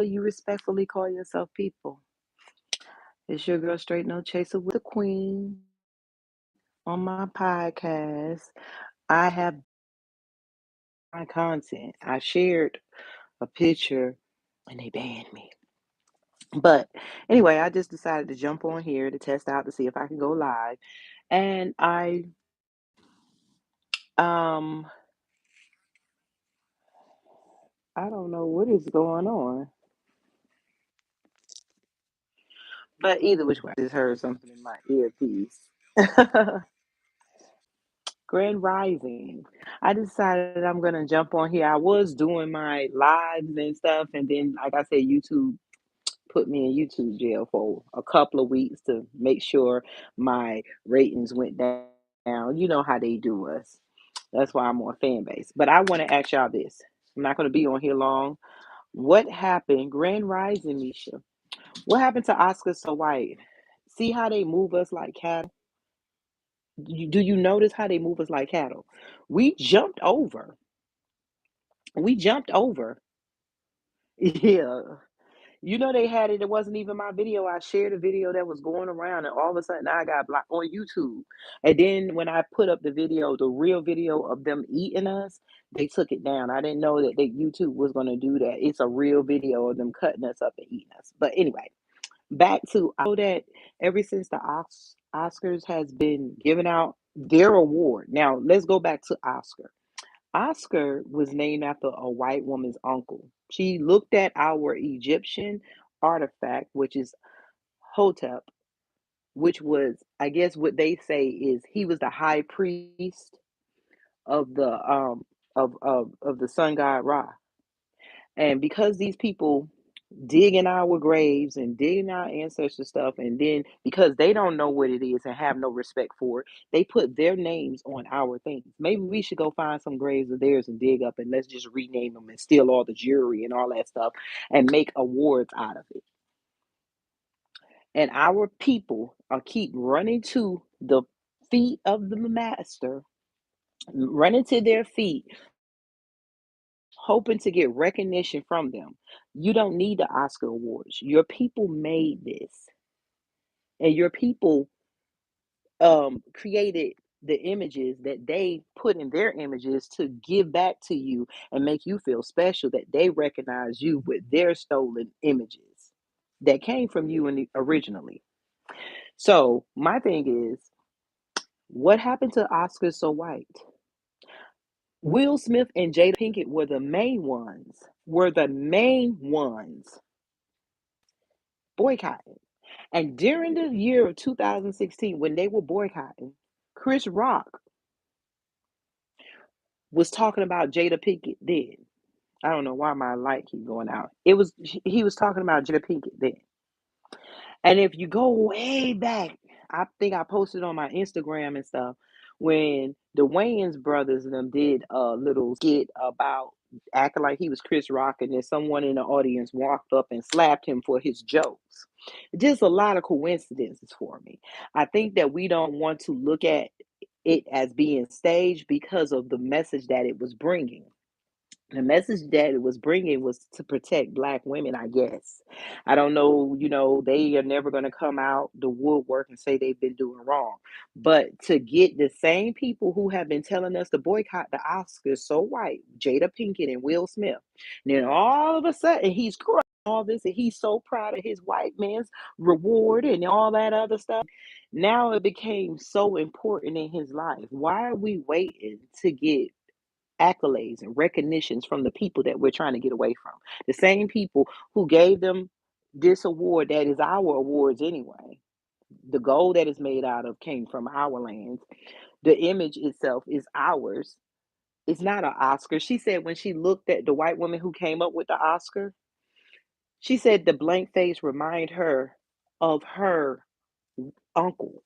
you respectfully call yourself, people? It's your girl, Straight No Chaser with the Queen on my podcast. I have my content. I shared a picture and they banned me. But anyway, I just decided to jump on here to test out to see if I can go live. And um I don't know what is going on. But either which way, I just heard something in my earpiece. Grand Rising. I decided I'm gonna jump on here. I was doing my lives and stuff, and then, like I said, YouTube put me in YouTube jail for a couple of weeks to make sure my ratings went down. You know how they do us. That's why I'm on fan base. But I want to ask y'all this. I'm not gonna be on here long. What happened, Grand Rising, Misha? What happened to Oscar So White? See how they move us like cattle? Do you notice how they move us like cattle? We jumped over. We jumped over. Yeah. You know they had it. It wasn't even my video. I shared a video that was going around, and all of a sudden I got blocked on YouTube. And then when I put up the video, the real video of them eating us, they took it down. I didn't know that YouTube was going to do that. It's a real video of them cutting us up and eating us. But anyway, back to, I know that ever since the Oscars has been giving out their award. Now let's go back to Oscar. Oscar was named after a white woman's uncle. She looked at our Egyptian artifact, which is Hotep, which was, I guess, what they say is he was the high priest of the sun god Ra. And because these people dig in our graves and dig in our ancestor stuff, and then because they don't know what it is and have no respect for it, they put their names on our things. Maybe we should go find some graves of theirs and dig up, and let's just rename them and steal all the jewelry and all that stuff and make awards out of it. And our people are keep running to the feet of the master, running to their feet, hoping to get recognition from them. You don't need the Oscar awards. Your people made this, and your people created the images that they put in their images to give back to you and make you feel special, that they recognize you with their stolen images that came from you originally. So my thing is, what happened to Oscar So White? Will Smith and Jada Pinkett were the main ones boycotting. And during the year of 2016, when they were boycotting, Chris Rock was talking about Jada Pinkett then. I don't know why my light keep going out. He was talking about Jada Pinkett then. And if you go way back, I think I posted on my Instagram and stuff when the Wayans brothers and them did a little skit about acting like he was Chris Rock, and then someone in the audience walked up and slapped him for his jokes. Just a lot of coincidences for me. I think that we don't want to look at it as being staged because of the message that it was bringing. The message that it was bringing was to protect black women, I guess. I don't know, they are never going to come out the woodwork and say they've been doing wrong. But to get the same people who have been telling us to boycott the Oscars, So White, Jada Pinkett, and Will Smith, and then all of a sudden he's crying all this and he's so proud of his white man's reward and all that other stuff. Now it became so important in his life. Why are we waiting to get accolades and recognitions from the people that we're trying to get away from? The same people who gave them this award that is our awards anyway. The gold that is made out of came from our lands. The image itself is ours. It's not an Oscar. She said when she looked at the white woman who came up with the Oscar, she said the blank face reminded her of her uncle.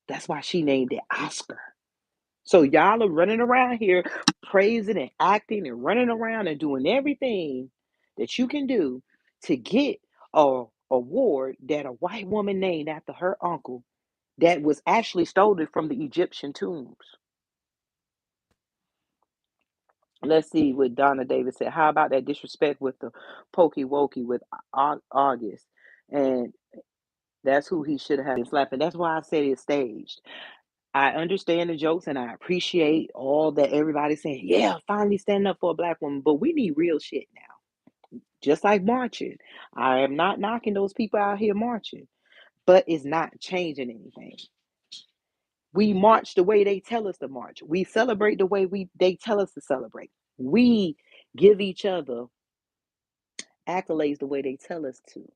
That's why she named it Oscar. So y'all are running around here praising and acting and running around and doing everything that you can do to get a award that a white woman named after her uncle that was actually stolen from the Egyptian tombs. Let's see what Donna Davis said. How about that disrespect with the pokey wokey with August? And that's who he should have been slapping. That's why I said it's staged. I understand the jokes and I appreciate all that everybody's saying. Yeah, finally standing up for a black woman, but we need real shit now. Just like marching. I am not knocking those people out here marching, but it's not changing anything. We march the way they tell us to march. We celebrate the way they tell us to celebrate. We give each other accolades the way they tell us to.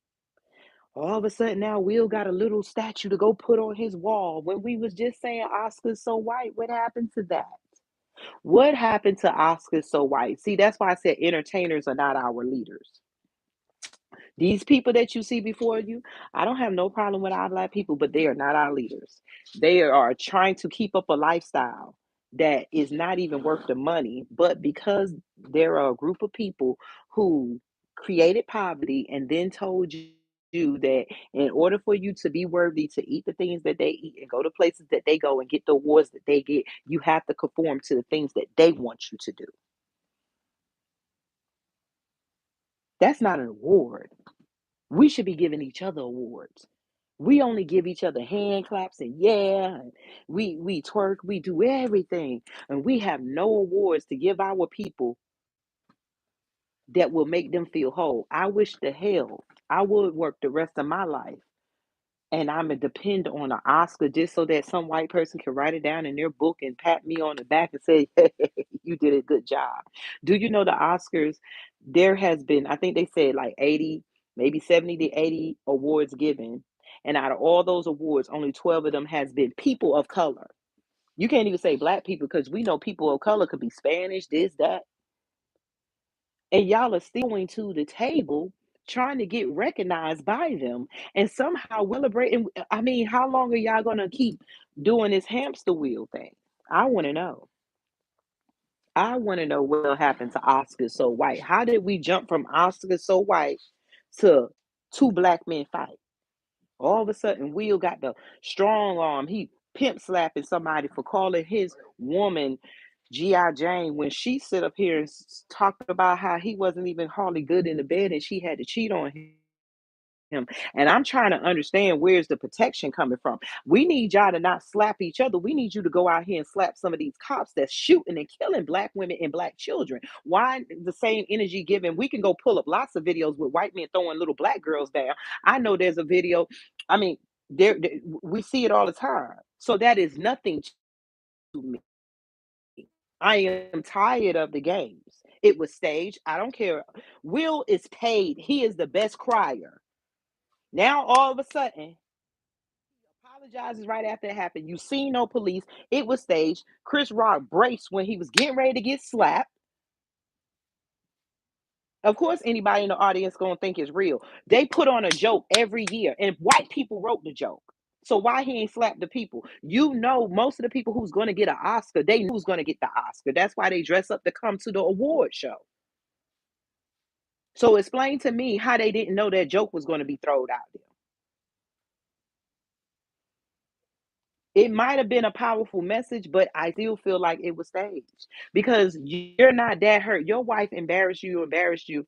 All of a sudden now Will got a little statue to go put on his wall when we was just saying Oscar's so white. What happened to that? What happened to Oscars so white? See, that's why I said entertainers are not our leaders. These people that you see before you, I don't have no problem with our black people, but they are not our leaders. They are trying to keep up a lifestyle that is not even worth the money, but because there are a group of people who created poverty and then told you that in order for you to be worthy to eat the things that they eat and go to places that they go and get the awards that they get, you have to conform to the things that they want you to do. That's not an award. We should be giving each other awards. We only give each other hand claps and yeah, and we twerk, we do everything, and we have no awards to give our people that will make them feel whole. I wish the hell I would work the rest of my life and I'm gonna depend on an Oscar just so that some white person can write it down in their book and pat me on the back and say, "Hey, you did a good job." Do you know the Oscars? There has been, I think they said like 80, maybe 70 to 80 awards given, and out of all those awards, only 12 of them has been people of color. You can't even say black people because we know people of color could be Spanish, this, that, and y'all are still going to the table trying to get recognized by them and somehow celebrating. I mean, how long are y'all gonna keep doing this hamster wheel thing? I want to know. I want to know what happened to Oscar so white. How did we jump from Oscar so white to two black men fight? All of a sudden, Will got the strong arm. He pimp slapping somebody for calling his woman G.I. Jane when she sit up here and talked about how he wasn't even hardly good in the bed and she had to cheat on him. And I'm trying to understand where's the protection coming from. We need y'all to not slap each other. We need you to go out here and slap some of these cops that's shooting and killing black women and black children. Why the same energy given? We can go pull up lots of videos with white men throwing little black girls down. I know there's a video. I mean, we see it all the time. So that is nothing to me. I am tired of the games. It was staged. I don't care. Will is paid. He is the best crier. Now all of a sudden, apologizes right after it happened. You see no police. It was staged. Chris Rock braced when he was getting ready to get slapped. Of course, anybody in the audience gonna think it's real. They put on a joke every year, and white people wrote the joke. So why he ain't slapped the people? You know, most of the people who's gonna get an Oscar, they knew who's gonna get the Oscar. That's why they dress up to come to the award show. So explain to me how they didn't know that joke was gonna be thrown out there. It might have been a powerful message, but I still feel like it was staged because you're not that hurt. Your wife embarrassed you.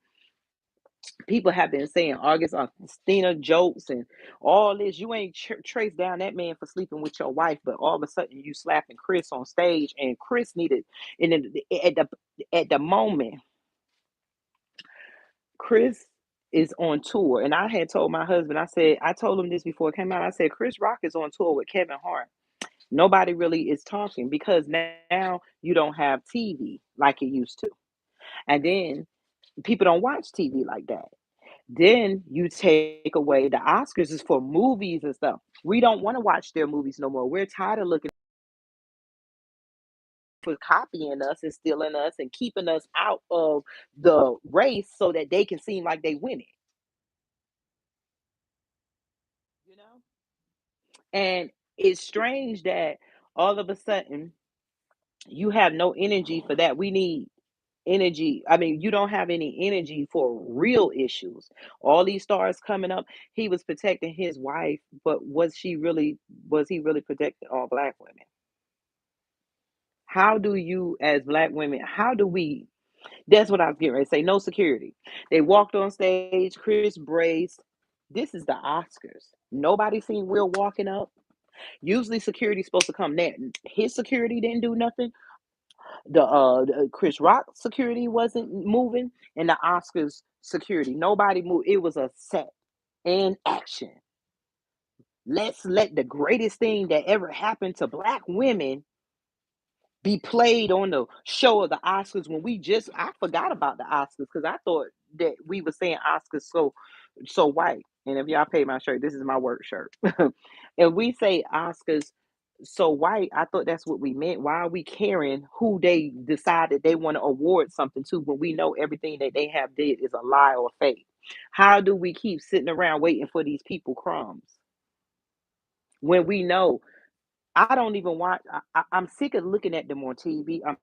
People have been saying August Stina jokes and all this. You ain't traced down that man for sleeping with your wife, but all of a sudden you slapping Chris on stage, and Chris needed. And then at the moment, Chris is on tour, and I had told my husband, I told him this before it came out. I said Chris Rock is on tour with Kevin Hart. Nobody really is talking because now you don't have TV like it used to. And then people don't watch TV like that. Then you take away the Oscars is for movies and stuff. We don't want to watch their movies no more. We're tired of looking for copying us and stealing us and keeping us out of the race so that they can seem like they win it, you know? And it's strange that all of a sudden you have no energy for that. We need energy. I mean, you don't have any energy for real issues. All these stars coming up, he was protecting his wife, but was he really protecting all black women? How do you, as black women, how do we? That's what I was getting ready to say. No security. They walked on stage. Chris braced. This is the Oscars. Nobody seen Will walking up. Usually, security's supposed to come there. His security didn't do nothing. The Chris Rock security wasn't moving, and the Oscars security, nobody moved. It was a set in action. Let's let the greatest thing that ever happened to black women be played on the show of the Oscars when we just I forgot about the Oscars because I thought that we were saying Oscars so white. And if y'all pay my shirt, this is my work shirt. And we say Oscars so white, I thought that's what we meant. Why are we caring who they decide that they want to award something to when we know everything that they have did is a lie or fake? How do we keep sitting around waiting for these people crumbs when we know I don't even watch? I'm sick of looking at them on TV. I'm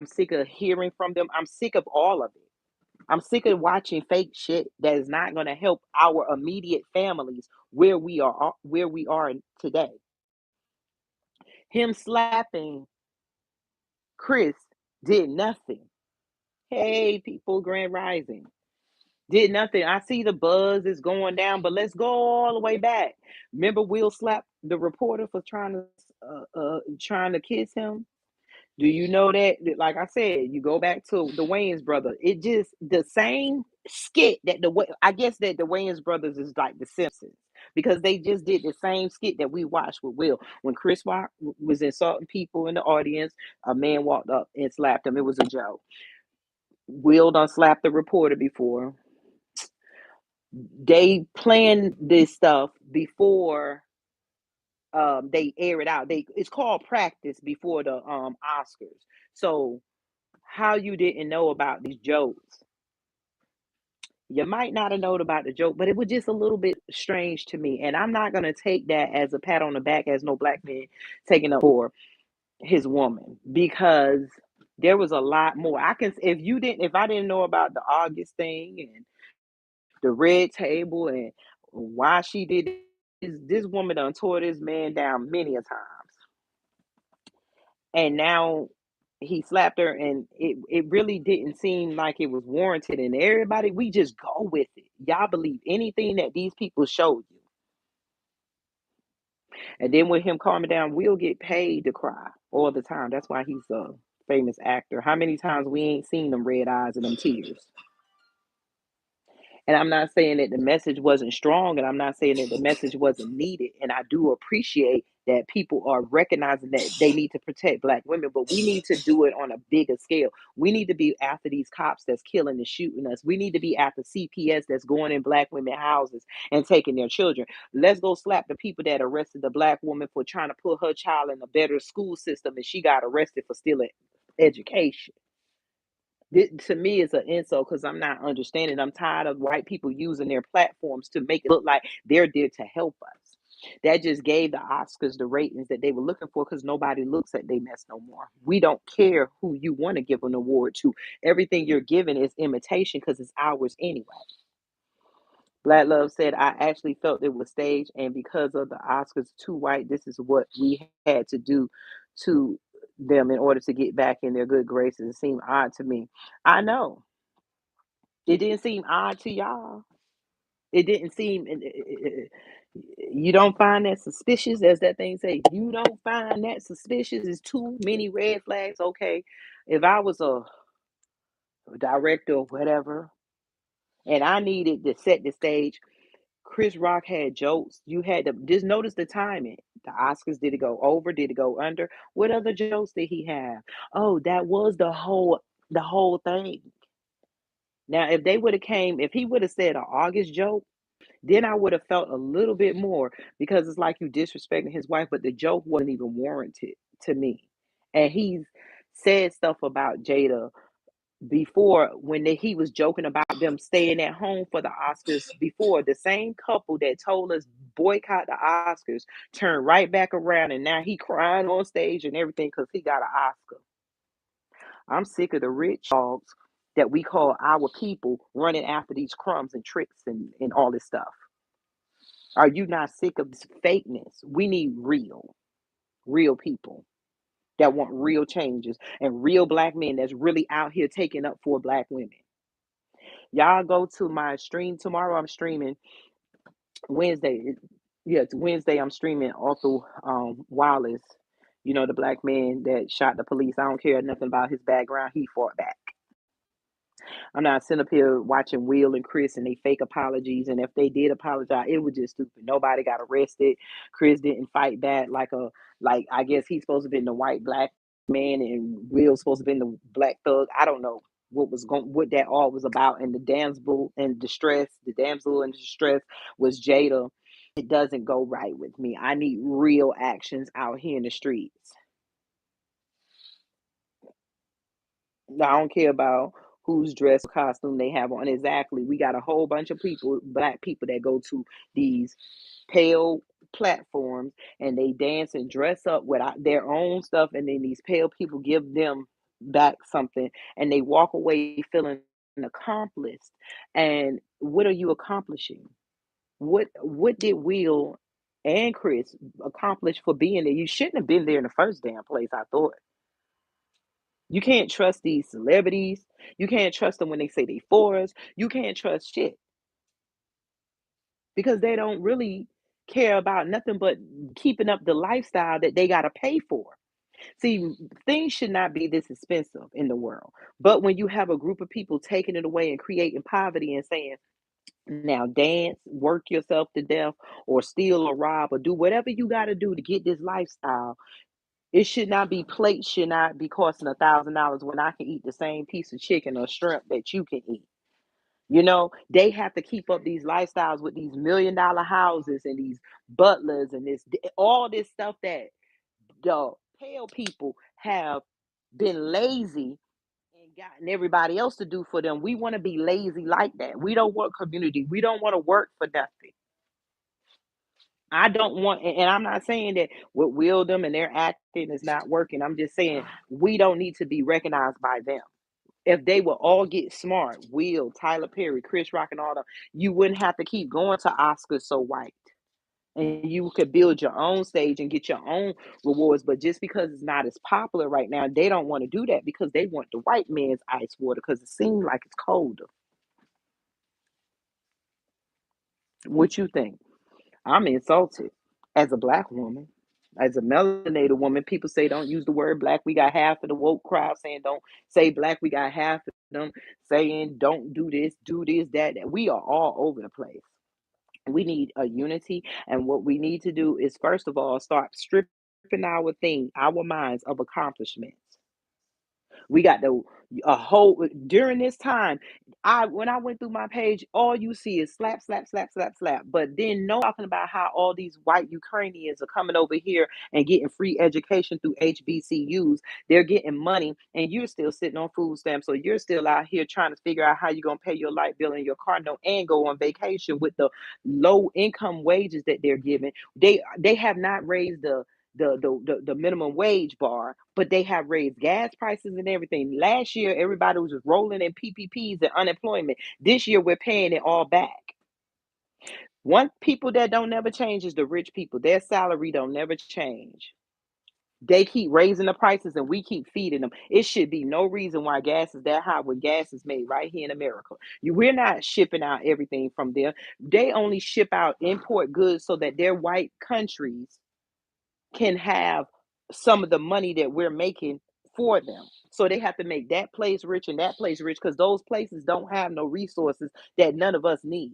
sick of hearing from them. I'm sick of all of it. I'm sick of watching fake shit that is not going to help our immediate families where we are today. Him slapping Chris did nothing. Hey, people, Grand Rising did nothing. I see the buzz is going down, but let's go all the way back. Remember, Will slapped the reporter for trying to kiss him. Do you know like I said, you go back to the Wayans brother. It just the same skit that I guess that the Wayans brothers is like the Simpsons because they just did the same skit that we watched with Will. When Chris Rock was insulting people in the audience, a man walked up and slapped him. It was a joke. Will done slapped the reporter before. They planned this stuff before they air it out. It's called practice before the Oscars. So how you didn't know about these jokes? You might not have known about the joke, but it was just a little bit strange to me. And I'm not gonna take that as a pat on the back as no black man taking up for his woman because there was a lot more. If I didn't know about the August thing and the red table and why she did this woman done tore this man down many a times. And now he slapped her and it really didn't seem like it was warranted and everybody we just go with it. Y'all believe anything that these people show you. And then with him calming down, we'll get paid to cry all the time. That's why he's a famous actor. How many times we ain't seen them red eyes and them tears? And I'm not saying that the message wasn't strong, and I'm not saying that the message wasn't needed. And I do appreciate that people are recognizing that they need to protect black women, but we need to do it on a bigger scale. We need to be after these cops that's killing and shooting us. We need to be after CPS that's going in black women houses and taking their children. Let's go slap the people that arrested the black woman for trying to put her child in a better school system and she got arrested for stealing education. This, to me, is an insult because I'm not understanding. I'm tired of white people using their platforms to make it look like they're there to help us. That just gave the Oscars the ratings that they were looking for because nobody looks at they mess no more. We don't care who you want to give an award to. Everything you're giving is imitation because it's ours anyway. Black Love said, I actually felt it was staged, and because of the Oscars too white, this is what we had to do to them in order to get back in their good graces. It seemed odd to me. I know. It didn't seem odd to y'all. It didn't seem you don't find that suspicious, as that thing say. You don't find that suspicious. It's too many red flags. Okay, if I was a director or whatever, and I needed to set the stage, Chris Rock had jokes. You had to just notice the timing. The Oscars, did it go over? Did it go under? What other jokes did he have? Oh, that was the whole thing. Now, if he would have said an August joke, then I would have felt a little bit more because it's like you disrespecting his wife, but the joke wasn't even warranted to me. And he's said stuff about Jada before when he was joking about them staying at home for the Oscars before. The same couple that told us boycott the Oscars turned right back around and now he crying on stage and everything because he got an Oscar. I'm sick of the rich dogs that we call our people running after these crumbs and tricks and all this stuff. Are you not sick of this fakeness? We need real people that want real changes and real black men that's really out here taking up for black women. Y'all go to my stream tomorrow. I'm streaming Wednesday. Yeah, it's Wednesday. I'm streaming Arthur Wallace. You know, the black man that shot the police. I don't care nothing about his background. He fought back. I'm not sitting up here watching Will and Chris and they fake apologies. And if they did apologize, it was just stupid. Nobody got arrested. Chris didn't fight back like I guess he's supposed to be the white black man and Will's supposed to be the black thug. I don't know what that all was about. And the damsel in distress was Jada. It doesn't go right with me. I need real actions out here in the streets. I don't care about whose dress or costume they have on. Exactly. We got a whole bunch of people, black people, that go to these pale platforms and they dance and dress up with their own stuff, and then these pale people give them back something, and they walk away feeling accomplished. And what are you accomplishing? What did Will and Chris accomplish for being there? You shouldn't have been there in the first damn place, I thought. You can't trust these celebrities. You can't trust them when they say they for us. You can't trust shit because they don't really care about nothing but keeping up the lifestyle that they got to pay for. See, things should not be this expensive in the world. But when you have a group of people taking it away and creating poverty and saying, now dance, work yourself to death, or steal or rob or do whatever you got to do to get this lifestyle. It should not be plates should not be costing $1,000 when I can eat the same piece of chicken or shrimp that you can eat. They have to keep up these lifestyles with these $1 million houses and these butlers and this all this stuff that the pale people have been lazy and gotten everybody else to do for them. We want to be lazy like that. We don't want community. We don't want to work for nothing. I don't want, and I'm not saying that what will them and their acting is not working. I'm just saying we don't need to be recognized by them. If they would all get smart, Will, Tyler Perry, Chris Rock, and all them, you wouldn't have to keep going to Oscars so white. And you could build your own stage and get your own rewards. But just because it's not as popular right now, they don't want to do that because they want the white man's ice water because it seems like it's colder. What you think? I'm insulted as a black woman. As a melanated woman, people say don't use the word black. We got half of the woke crowd saying don't say black. We got half of them saying don't do this, that. We are all over the place. We need a unity, and what we need to do is first of all start stripping our minds of accomplishments. We got the a whole during this time. I When I went through my page, all you see is slap, slap, slap, slap, slap. But then no talking about how all these white Ukrainians are coming over here and getting free education through HBCUs. They're getting money, and you're still sitting on food stamps. So you're still out here trying to figure out how you're gonna pay your light bill and your car note and go on vacation with the low income wages that they're giving. They have not raised the minimum wage bar, but they have raised gas prices and everything. Last year, everybody was just rolling in PPPs and unemployment. This year, we're paying it all back. One people that don't never change is the rich people. Their salary don't never change. They keep raising the prices and we keep feeding them. It should be no reason why gas is that high when gas is made right here in America. We're not shipping out everything from there. They only ship out import goods so that their white countries can have some of the money that we're making for them. So they have to make that place rich and that place rich because those places don't have no resources that none of us need.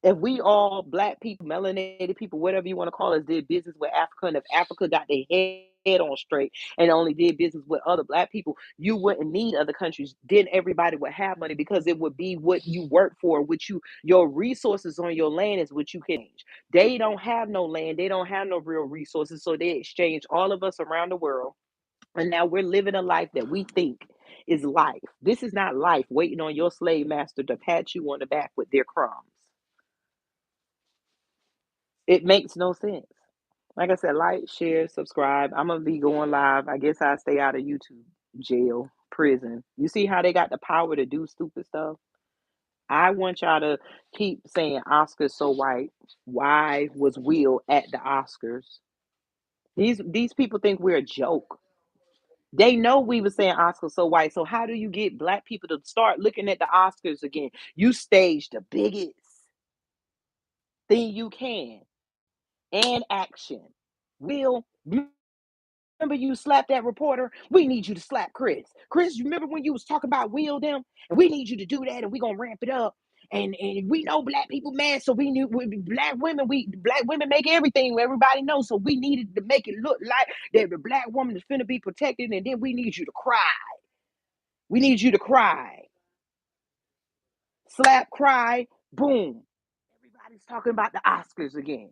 If we all black people, melanated people, whatever you want to call us, did business with Africa, and if Africa got their head on straight and only did business with other black people, you wouldn't need other countries. Then everybody would have money because it would be what you work for, which your resources on your land is what you can change. They don't have no land, they don't have no real resources, so they exchange all of us around the world. And now we're living a life that we think is life. This is not life, waiting on your slave master to pat you on the back with their crumbs. It makes no sense. Like I said, like, share, subscribe. I'm gonna be going live. I guess I stay out of YouTube, jail, prison. You see how they got the power to do stupid stuff? I want y'all to keep saying Oscars so white. Why was Will at the Oscars? These people think we're a joke. They know we were saying Oscars so white. So how do you get black people to start looking at the Oscars again? You stage the biggest thing you can and action. Will, remember you slapped that reporter? We need you to slap Chris. Chris, you remember when you was talking about Will them? And we need you to do that, and we gonna ramp it up. And we know black people mad, so we knew black women make everything everybody knows. So we needed to make it look like that the black woman is finna be protected, and then we need you to cry. We need you to cry. Slap, cry, boom. Everybody's talking about the Oscars again.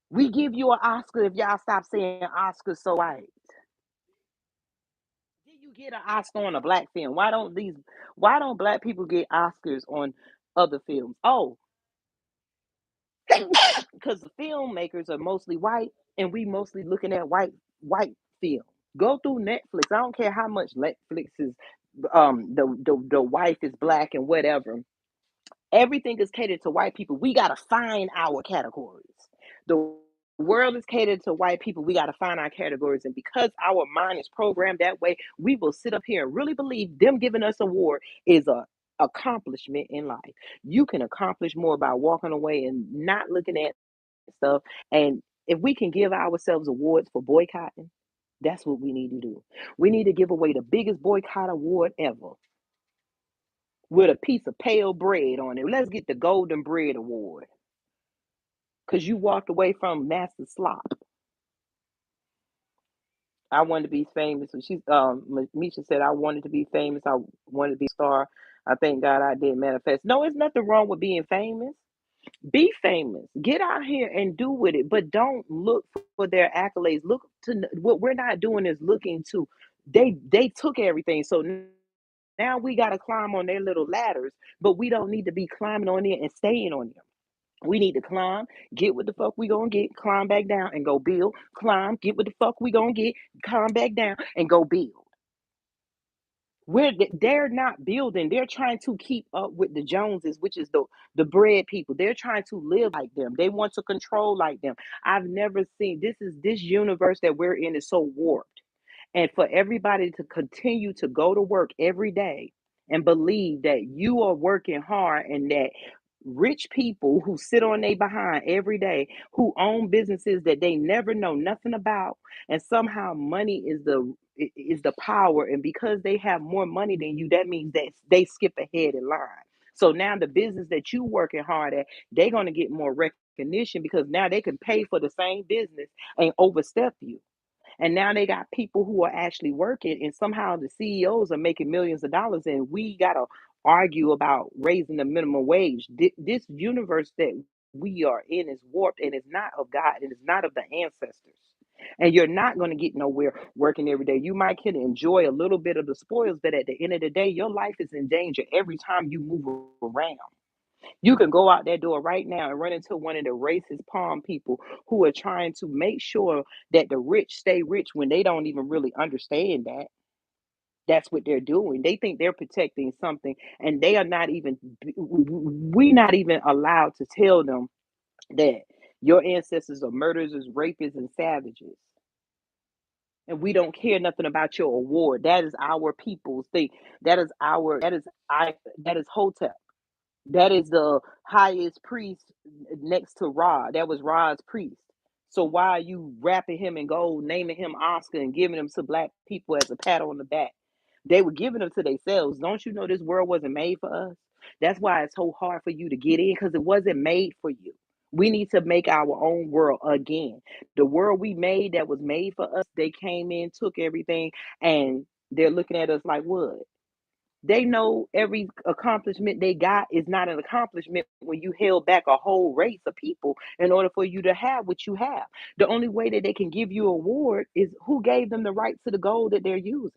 We give you an Oscar if y'all stop saying Oscars so white. Did you get an Oscar on a black film? Why don't black people get Oscars on other films? Oh, because the filmmakers are mostly white and we mostly looking at white film. Go through Netflix. I don't care how much Netflix is the wife is black and whatever. Everything is catered to white people. We gotta find our categories. The world is catered to white people. We gotta find our categories. And because our mind is programmed that way, we will sit up here and really believe them giving us an award is a accomplishment in life. You can accomplish more by walking away and not looking at stuff. And if we can give ourselves awards for boycotting, that's what we need to do. We need to give away the biggest boycott award ever with a piece of pale bread on it. Let's get the Golden Bread Award because you walked away from Master Slop. I wanted to be famous. And Misha said, I wanted to be famous. I wanted to be a star. I thank God I did manifest. No, there's nothing wrong with being famous. Be famous. Get out here and do with it, but don't look for their accolades. Look to what we're not doing is looking to. They took everything, so now we got to climb on their little ladders, but we don't need to be climbing on it and staying on them. We need to climb, get what the fuck we gonna get, climb back down and go build. Climb, get what the fuck we gonna get, climb back down and go build. They're not building. They're trying to keep up with the Joneses, which is the bread people. They're trying to live like them. They want to control like them. I've never seen this universe that we're in is so warped. And for everybody to continue to go to work every day and believe that you are working hard and that rich people who sit on their behind every day, who own businesses that they never know nothing about, and somehow money is the power, and because they have more money than you, that means that they skip ahead in line. So now the business that you working hard at, they're going to get more recognition because now they can pay for the same business and overstep you. And now they got people who are actually working, and somehow the CEOs are making millions of dollars, and we got to argue about raising the minimum wage. This universe that we are in is warped and it's not of God and it's not of the ancestors. And you're not going to get nowhere working every day. You might can enjoy a little bit of the spoils, but at the end of the day, your life is in danger every time you move around. You can go out that door right now and run into one of the racist palm people who are trying to make sure that the rich stay rich when they don't even really understand that. That's what they're doing. They think they're protecting something, and they are not even, we not even allowed to tell them that your ancestors are murderers, rapists, and savages. And we don't care nothing about your award. That is our people's thing. That is Hotep. That is the highest priest next to Ra. That was Ra's priest. So why are you wrapping him in gold, naming him Oscar, and giving him to black people as a pat on the back? They were giving them to themselves. Don't you know this world wasn't made for us? That's why it's so hard for you to get in because it wasn't made for you. We need to make our own world again. The world we made that was made for us, they came in, took everything, and they're looking at us like what? They know every accomplishment they got is not an accomplishment when you held back a whole race of people in order for you to have what you have. The only way that they can give you an award is who gave them the right to the gold that they're using.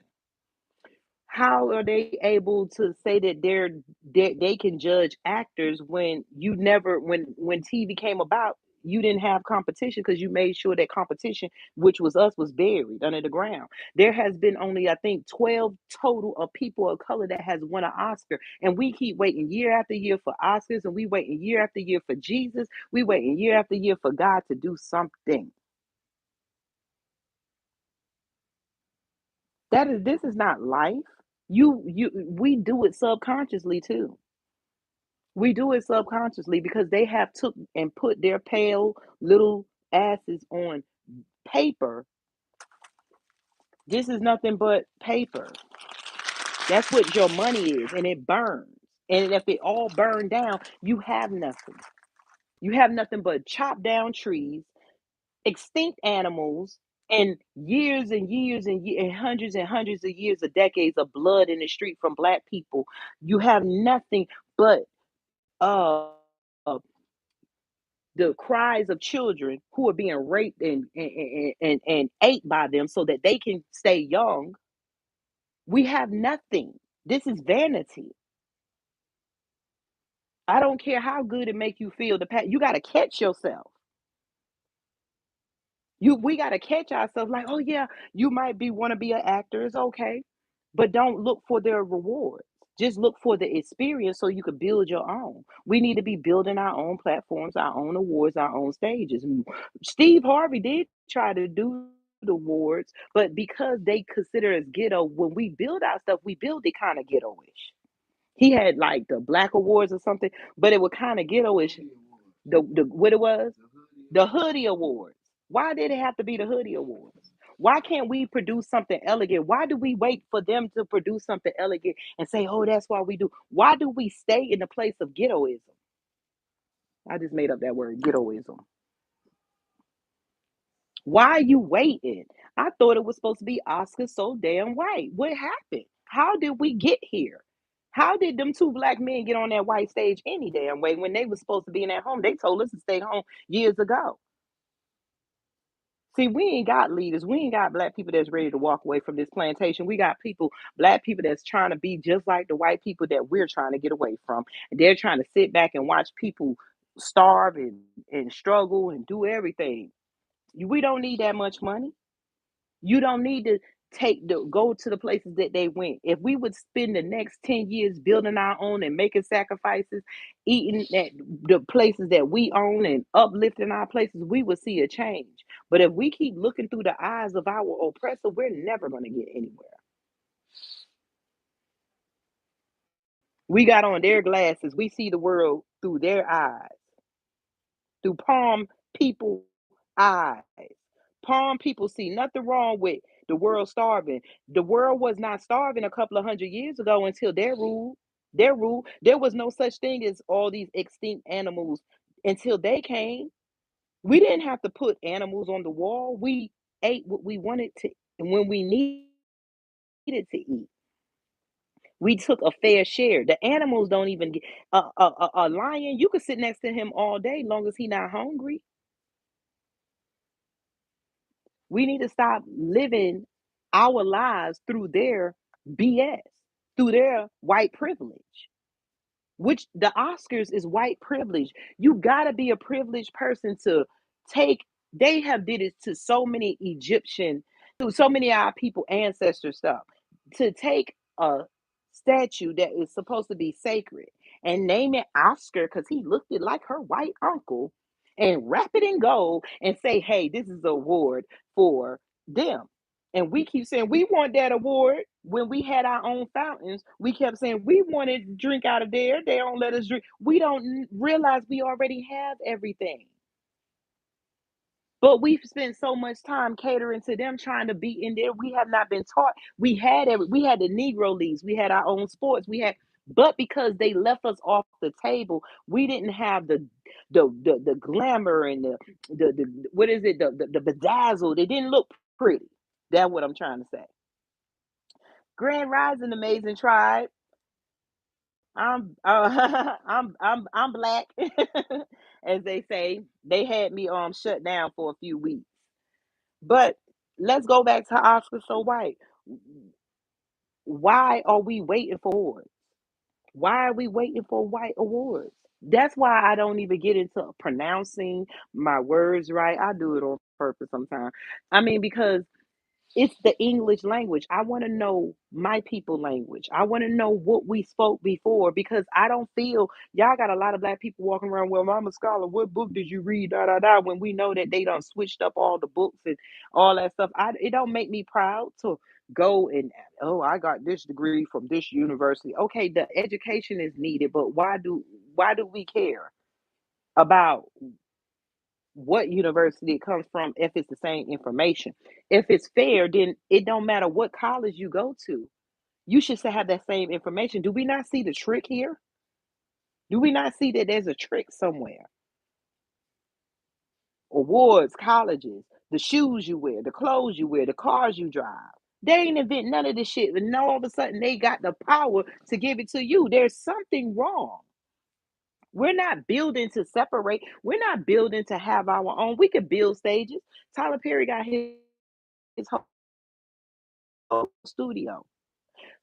How are they able to say that they can judge actors when you never when TV came about, you didn't have competition because you made sure that competition, which was us, was buried under the ground. There has been only I think 12 total of people of color that has won an Oscar, and we keep waiting year after year for Oscars, and we waiting year after year for Jesus. We waiting year after year for God to do something. This is not life. We do it subconsciously too. We do it subconsciously because they have took and put their pale little asses on paper. This is nothing but paper. That's what your money is, and it burns. And if it all burned down, you have nothing. You have nothing but chopped down trees, extinct animals, and hundreds and hundreds of years of decades of blood in the street from black people. You have nothing but uh the cries of children who are being raped and ate by them so that they can stay young. We have nothing. This is vanity. I don't care how good it make you feel. You got to catch yourself. We got to catch ourselves. Like, oh yeah, you might be want to be an actor. It's okay, but don't look for their rewards. Just look for the experience so you could build your own. We need to be building our own platforms, our own awards, our own stages. Steve Harvey did try to do the awards, but because they consider us ghetto, when we build our stuff, we build it kind of ghetto-ish. He had like the Black Awards or something, but it was kind of ghetto-ish. The what it was? The Hoodie Awards. Why did it have to be the Hoodie Awards? Why can't we produce something elegant? Why do we wait for them to produce something elegant and say, oh, that's why we do? Why do we stay in the place of ghettoism? I just made up that word, ghettoism. Why are you waiting? I thought it was supposed to be Oscar so damn white. What happened? How did we get here? How did them two black men get on that white stage any damn way when they were supposed to be in at home? They told us to stay home years ago. See, we ain't got leaders. We ain't got black people that's ready to walk away from this plantation. We got black people that's trying to be just like the white people that we're trying to get away from. And they're trying to sit back and watch people starve and struggle and do everything. We don't need that much money. You don't need to go to the places that they went. If we would spend the next 10 years building our own and making sacrifices, eating at the places that we own and uplifting our places, we would see a change. But if we keep looking through the eyes of our oppressor, we're never going to get anywhere. We got on their glasses. We see the world through their eyes, through palm people eyes. Palm people see nothing wrong with the world starving. The world was not starving a couple of hundred years ago until their rule. Their rule. There was no such thing as all these extinct animals until they came. We didn't have to put animals on the wall. We ate what we wanted to and when we needed to eat. We took a fair share. The animals don't even get a lion. You could sit next to him all day, long as he not hungry. We need to stop living our lives through their BS, through their white privilege, which the Oscars is white privilege. You got to be a privileged person to take. They have did it to so many Egyptian, to so many of our people ancestor stuff. To take a statue that is supposed to be sacred and name it Oscar because he looked it like her white uncle, and wrap it in gold and say, "Hey, this is an award for them." And we keep saying we want that award. When we had our own fountains, we kept saying we wanted to drink out of there. They don't let us drink. We don't realize we already have everything. But we've spent so much time catering to them, trying to be in there. We have not been taught. We had the Negro leagues, we had our own sports, but because they left us off the table, we didn't have the glamour and the what is it, the bedazzle. They didn't look pretty. That's what I'm trying to say. Grand Rising, amazing tribe. I'm black, as they say. They had me shut down for a few weeks. But let's go back to Oscar so white. Why are we waiting for awards? Why are we waiting for white awards? That's why I don't even get into pronouncing my words right. I do it on purpose sometimes. I mean, because it's the English language. I want to know my people language. I want to know what we spoke before because I don't feel y'all got a lot of black people walking around. Well, I'm a scholar. What book did you read? Da da da. When we know that they done switched up all the books and all that stuff, it don't make me proud to go and, oh, I got this degree from this university. Okay, the education is needed, but why do we care about what university it comes from if it's the same information? If it's fair, then it don't matter what college you go to. You should still have that same information. Do we not see the trick here? Do we not see that there's a trick somewhere? Awards, colleges, the shoes you wear, the clothes you wear, the cars you drive. They ain't invent none of this shit, and all of a sudden they got the power to give it to you. There's something wrong. We're not building to separate. We're not building to have our own. We could build stages. Tyler Perry got his whole studio.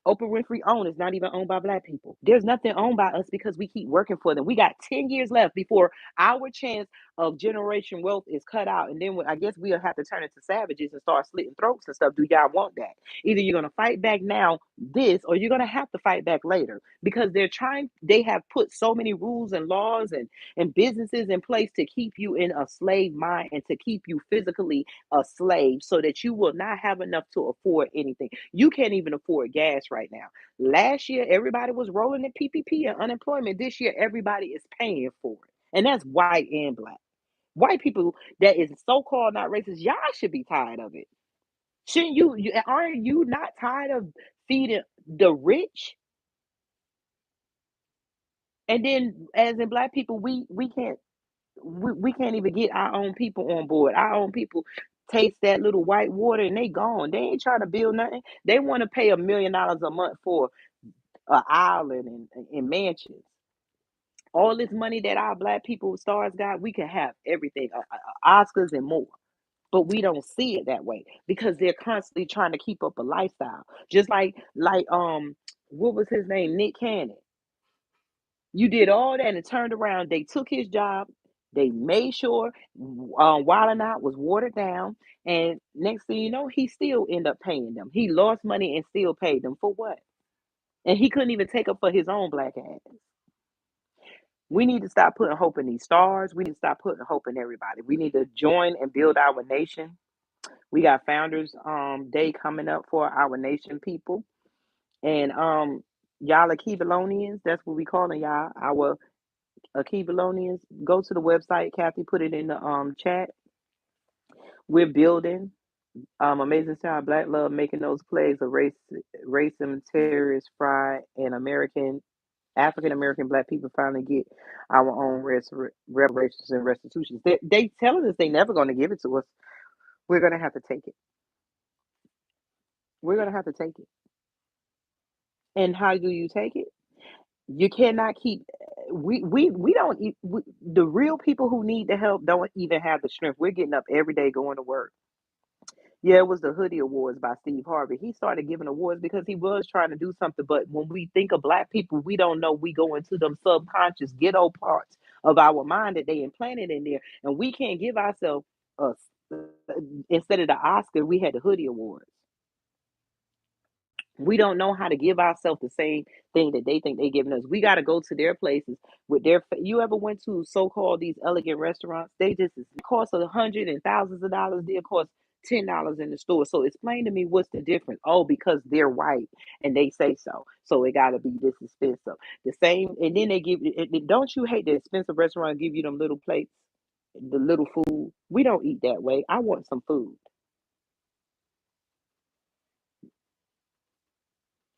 Oprah Winfrey owned is not even owned by black people. There's nothing owned by us because we keep working for them. We got 10 years left before our chance of generation wealth is cut out. And then I guess we'll have to turn into savages and start slitting throats and stuff. Do y'all want that? Either you're going to fight back now, this, or you're going to have to fight back later because they have put so many rules and laws and businesses in place to keep you in a slave mind and to keep you physically a slave so that you will not have enough to afford anything. You can't even afford gas right now. Last year, everybody was rolling in PPP and unemployment. This year, everybody is paying for it. And that's white and black. White people that is so-called not racist, y'all should be tired of it. Shouldn't aren't you not tired of feeding the rich? And then as in black people, we can't even get our own people on board. Our own people taste that little white water and they gone. They ain't trying to build nothing. They want to pay $1 million a month for an island and mansions. All this money that our black people stars got, we can have everything, Oscars and more. But we don't see it that way because they're constantly trying to keep up a lifestyle. Just like what was his name? Nick Cannon. You did all that and turned around. They took his job. They made sure Wild 'N Out was watered down. And next thing you know, he still ended up paying them. He lost money and still paid them for what? And he couldn't even take up for his own black ass. We need to stop putting hope in these stars. We need to stop putting hope in everybody. We need to join and build our nation. We got Founders Day coming up for our nation people. And y'all are Kibelonians. That's what we calling y'all. Our Kibelonians. Go to the website. Kathy put it in the chat. We're building amazing style black love, making those plays of racism, terrorist, pride, and African American black people finally get our own reparations and restitutions. They telling us they never going to give it to us. We're going to have to take it. We're going to have to take it. And how do you take it? You cannot keep. We don't. The real people who need the help don't even have the strength. We're getting up every day going to work. Yeah, it was the Hoodie Awards by Steve Harvey. He started giving awards because he was trying to do something. But when we think of black people, we don't know we go into them subconscious ghetto parts of our mind that they implanted in there, and we can't give ourselves a instead of the Oscar, we had the Hoodie Awards. We don't know how to give ourselves the same thing that they think they giving us. We got to go to their places with you ever went to so-called these elegant restaurants? They just it cost $100 and thousands of dollars. They cost $10 in the store. So explain to me what's the difference. Oh, because they're white and they say so. So it got to be this expensive. The same, and then they give. Don't you hate the expensive restaurant give you them little plates, the little food? We don't eat that way. I want some food.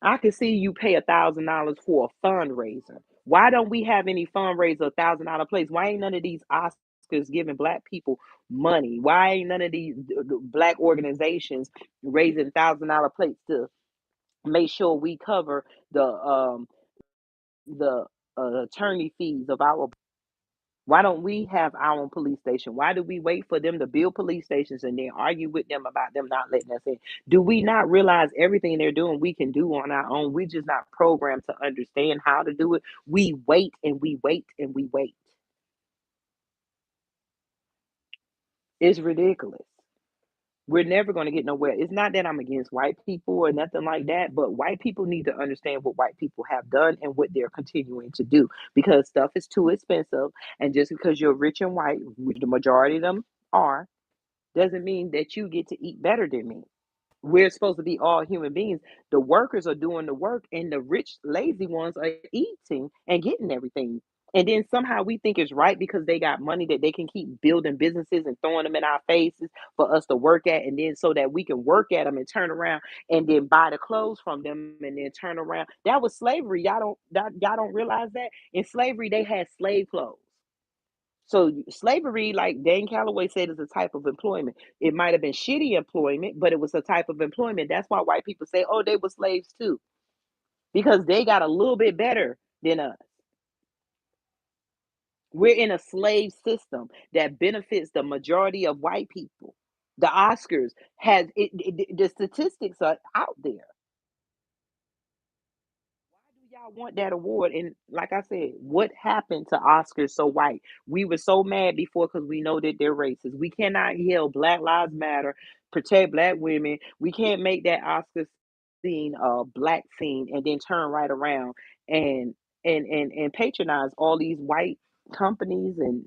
I can see you pay $1,000 for a fundraiser. Why don't we have any fundraiser $1,000 place? Why ain't none of these Oscars giving black people money? Why ain't none of these black organizations raising $1,000 plates to make sure we cover the attorney fees of our. Why don't we have our own police station? Why do we wait for them to build police stations and then argue with them about them not letting us in? Do we not realize everything they're doing we can do on our own? We just not programmed to understand how to do it. We wait and we wait and we wait. It's ridiculous. We're never going to get nowhere. It's not that I'm against white people or nothing like that, but white people need to understand what white people have done and what they're continuing to do because stuff is too expensive. And just because you're rich and white, which the majority of them are, doesn't mean that you get to eat better than me. We're supposed to be all human beings. The workers are doing the work, and the rich, lazy ones are eating and getting everything. And then somehow we think it's right because they got money that they can keep building businesses and throwing them in our faces for us to work at, and then so that we can work at them and turn around and then buy the clothes from them and then turn around. That was slavery. Y'all don't realize that in slavery they had slave clothes. So slavery, like Dan Calloway said, is a type of employment. It might have been shitty employment, but it was a type of employment. That's why white people say, "Oh, they were slaves too," because they got a little bit better than us. We're in a slave system that benefits the majority of white people. The Oscars has the statistics are out there. Why do y'all want that award? And like I said, what happened to Oscars so white? We were so mad before because we know that they're racist. We cannot yell Black Lives Matter, protect black women. We can't make that Oscar scene a black scene and then turn right around and and patronize all these white companies and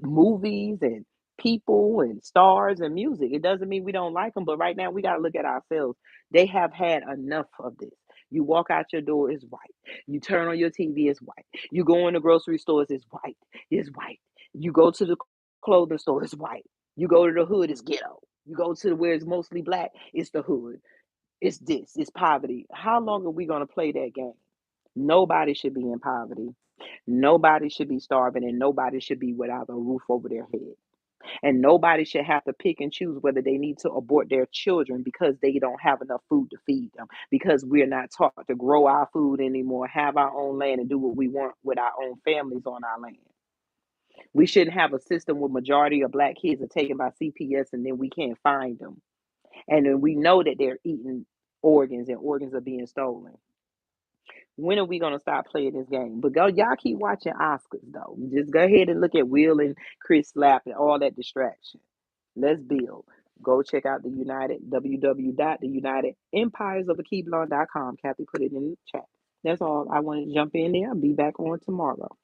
movies and people and stars and music. It doesn't mean we don't like them, but right now we got to look at ourselves. They have had enough of this. You walk out your door, it's white. You turn on your TV, it's white. You go in the grocery stores, it's white. It's white. You go to the clothing store, it's white. You go to the hood, it's ghetto. You go to where it's mostly black, it's the hood. It's this, it's poverty. How long are we going to play that game? Nobody should be in poverty. Nobody should be starving, and nobody should be without a roof over their head. And nobody should have to pick and choose whether they need to abort their children because they don't have enough food to feed them, because we're not taught to grow our food anymore, have our own land, and do what we want with our own families on our land. We shouldn't have a system where majority of black kids are taken by CPS and then we can't find them. And then we know that they're eating organs and organs are being stolen. When are we gonna stop playing this game? But go, y'all keep watching Oscars though. Just go ahead and look at Will and Chris Slap and all that distraction. Let's build. Go check out the United www.theunitedempiresofakeyblunt.com. Kathy put it in the chat. That's all. I wanted to jump in there. I'll be back on tomorrow.